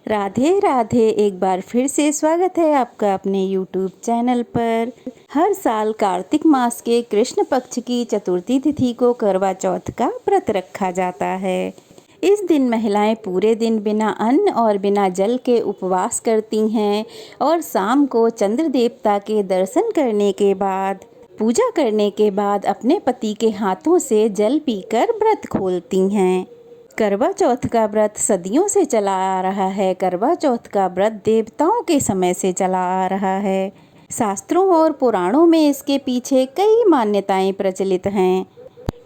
राधे राधे। एक बार फिर से स्वागत है आपका अपने YouTube चैनल पर। हर साल कार्तिक मास के कृष्ण पक्ष की चतुर्थी तिथि को करवा चौथ का व्रत रखा जाता है। इस दिन महिलाएं पूरे दिन बिना अन्न और बिना जल के उपवास करती हैं और शाम को चंद्र देवता के दर्शन करने के बाद पूजा करने के बाद अपने पति के हाथों से जल पीकर व्रत खोलती हैं। करवा चौथ का व्रत सदियों से चला आ रहा है। करवा चौथ का व्रत देवताओं के समय से चला आ रहा है। शास्त्रों और पुराणों में इसके पीछे कई मान्यताएं प्रचलित हैं।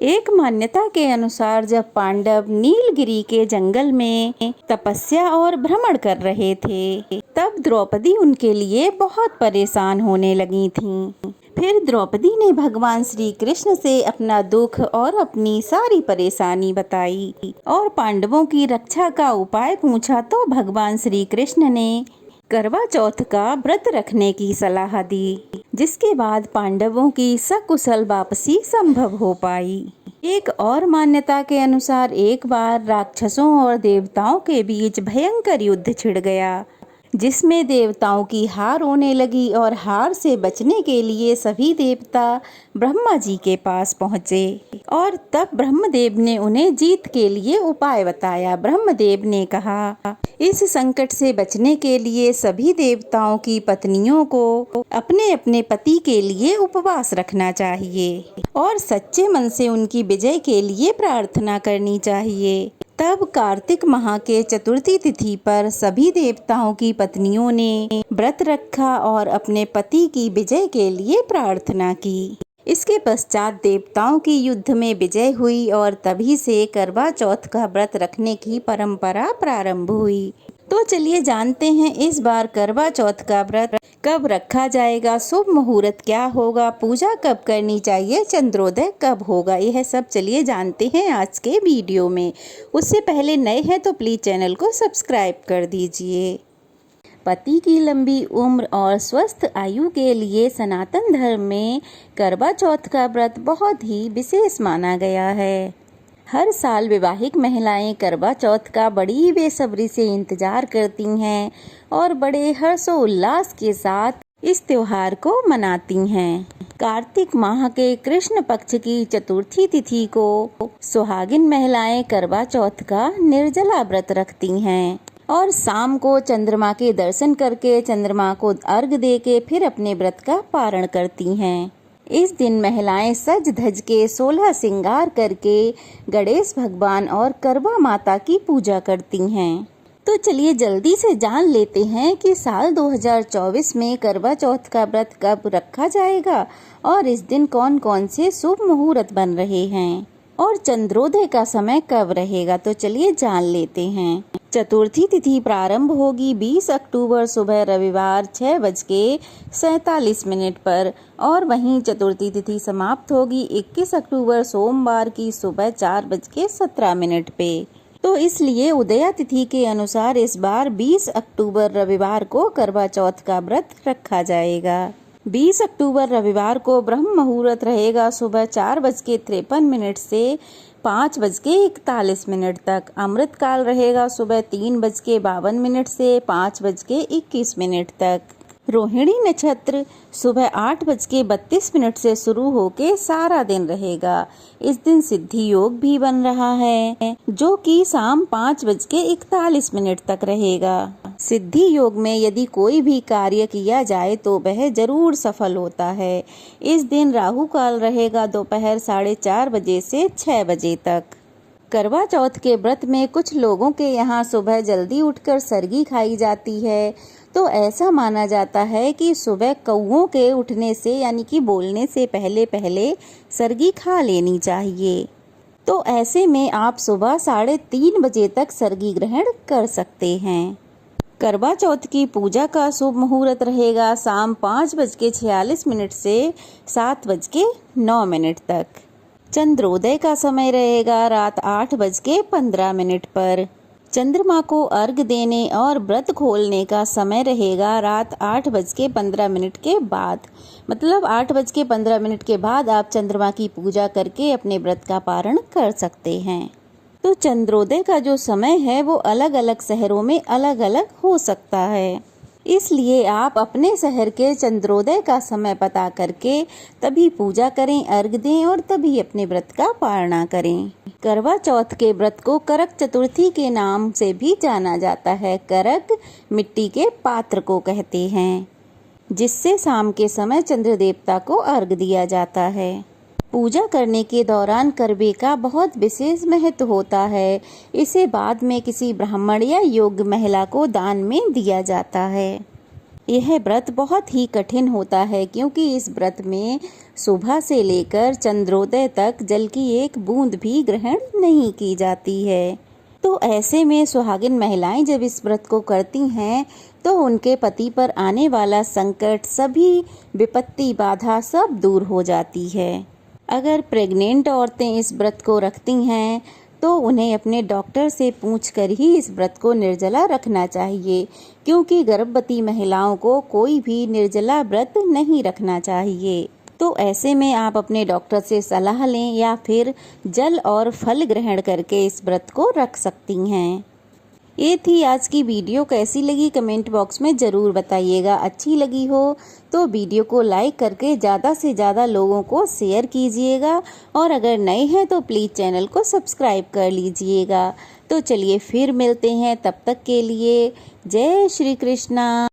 एक मान्यता के अनुसार जब पांडव नीलगिरी के जंगल में तपस्या और भ्रमण कर रहे थे, तब द्रौपदी उनके लिए बहुत परेशान होने लगी थीं। फिर द्रौपदी ने भगवान श्री कृष्ण से अपना दुख और अपनी सारी परेशानी बताई और पांडवों की रक्षा का उपाय पूछा तो भगवान श्री कृष्ण ने करवा चौथ का व्रत रखने की सलाह दी, जिसके बाद पांडवों की सकुशल वापसी संभव हो पाई। एक और मान्यता के अनुसार एक बार राक्षसों और देवताओं के बीच भयंकर युद्ध छिड़ गया, जिसमें देवताओं की हार होने लगी और हार से बचने के लिए सभी देवता ब्रह्मा जी के पास पहुँचे और तब ब्रह्मदेव ने उन्हें जीत के लिए उपाय बताया। ब्रह्मदेव ने कहा, इस संकट से बचने के लिए सभी देवताओं की पत्नियों को अपने अपने पति के लिए उपवास रखना चाहिए और सच्चे मन से उनकी विजय के लिए प्रार्थना करनी चाहिए। तब कार्तिक माह के चतुर्थी तिथि पर सभी देवताओं की पत्नियों ने व्रत रखा और अपने पति की विजय के लिए प्रार्थना की। इसके पश्चात देवताओं की युद्ध में विजय हुई और तभी से करवा चौथ का व्रत रखने की परंपरा प्रारंभ हुई। तो चलिए जानते हैं इस बार करवा चौथ का व्रत कब रखा जाएगा, शुभ मुहूर्त क्या होगा, पूजा कब करनी चाहिए, चंद्रोदय कब होगा, यह सब चलिए जानते हैं आज के वीडियो में। उससे पहले नए हैं तो प्लीज़ चैनल को सब्सक्राइब कर दीजिए। पति की लंबी उम्र और स्वस्थ आयु के लिए सनातन धर्म में करवा चौथ का व्रत बहुत ही विशेष माना गया है। हर साल विवाहित महिलाएं करवा चौथ का बड़ी बेसब्री से इंतजार करती हैं और बड़े हर्षोल्लास के साथ इस त्योहार को मनाती हैं। कार्तिक माह के कृष्ण पक्ष की चतुर्थी तिथि को सुहागिन महिलाएं करवा चौथ का निर्जला व्रत रखती हैं और शाम को चंद्रमा के दर्शन करके चंद्रमा को अर्घ देके फिर अपने व्रत का पारण करती हैं। इस दिन महिलाएं सज धज के 16 श्रृंगार करके गणेश भगवान और करवा माता की पूजा करती हैं। तो चलिए जल्दी से जान लेते हैं कि साल 2024 में करवा चौथ का व्रत कब रखा जाएगा और इस दिन कौन कौन से शुभ मुहूर्त बन रहे हैं और चंद्रोदय का समय कब रहेगा। तो चलिए जान लेते हैं। चतुर्थी तिथि प्रारंभ होगी 20 अक्टूबर सुबह रविवार 6:47 पर और वहीं चतुर्थी तिथि समाप्त होगी 21 अक्टूबर सोमवार की सुबह 4:17 पे। तो इसलिए उदया तिथि के अनुसार इस बार 20 अक्टूबर रविवार को करवा चौथ का व्रत रखा जाएगा। 20 अक्टूबर रविवार को ब्रह्म मुहूर्त रहेगा सुबह 4:53 से 5:41 तक। अमृत काल रहेगा सुबह 3:52 से 5:21 तक। रोहिणी नक्षत्र सुबह 8:32 से शुरू होके सारा दिन रहेगा। इस दिन सिद्धि योग भी बन रहा है जो कि शाम 5:41 तक रहेगा। सिद्धि योग में यदि कोई भी कार्य किया जाए तो वह जरूर सफल होता है। इस दिन राहु काल रहेगा दोपहर 4:30 बजे से 6 बजे तक। करवा चौथ के व्रत में कुछ लोगों के यहाँ सुबह जल्दी उठकर सरगी खाई जाती है। तो ऐसा माना जाता है कि सुबह कौओं के उठने से यानी कि बोलने से पहले पहले सरगी खा लेनी चाहिए। तो ऐसे में आप सुबह 3:30 बजे तक सरगी ग्रहण कर सकते हैं। करवा चौथ की पूजा का शुभ मुहूर्त रहेगा शाम 5:46 से 7:09 तक। चंद्रोदय का समय रहेगा रात 8:15 पर। चंद्रमा को अर्घ देने और व्रत खोलने का समय रहेगा रात 8:15 के बाद। मतलब 8:15 के बाद आप चंद्रमा की पूजा करके अपने व्रत का पारण कर सकते हैं। तो चंद्रोदय का जो समय है वो अलग अलग शहरों में अलग अलग हो सकता है, इसलिए आप अपने शहर के चंद्रोदय का समय पता करके तभी पूजा करें, अर्घ दें और तभी अपने व्रत का पालना करें। करवा चौथ के व्रत को करक चतुर्थी के नाम से भी जाना जाता है। करक मिट्टी के पात्र को कहते हैं, जिससे शाम के समय चंद्र देवता को अर्घ दिया जाता है। पूजा करने के दौरान करवे का बहुत विशेष महत्व होता है। इसे बाद में किसी ब्राह्मण या योग्य महिला को दान में दिया जाता है। यह व्रत बहुत ही कठिन होता है, क्योंकि इस व्रत में सुबह से लेकर चंद्रोदय तक जल की एक बूंद भी ग्रहण नहीं की जाती है। तो ऐसे में सुहागिन महिलाएं जब इस व्रत को करती हैं तो उनके पति पर आने वाला संकट, सभी विपत्ति, बाधा सब दूर हो जाती है। अगर प्रेग्नेंट औरतें इस व्रत को रखती हैं तो उन्हें अपने डॉक्टर से पूछकर ही इस व्रत को निर्जला रखना चाहिए, क्योंकि गर्भवती महिलाओं को कोई भी निर्जला व्रत नहीं रखना चाहिए। तो ऐसे में आप अपने डॉक्टर से सलाह लें या फिर जल और फल ग्रहण करके इस व्रत को रख सकती हैं। ये थी आज की वीडियो। कैसी लगी कमेंट बॉक्स में ज़रूर बताइएगा। अच्छी लगी हो तो वीडियो को लाइक करके ज़्यादा से ज़्यादा लोगों को शेयर कीजिएगा, और अगर नए हैं तो प्लीज़ चैनल को सब्सक्राइब कर लीजिएगा। तो चलिए फिर मिलते हैं, तब तक के लिए जय श्री कृष्णा।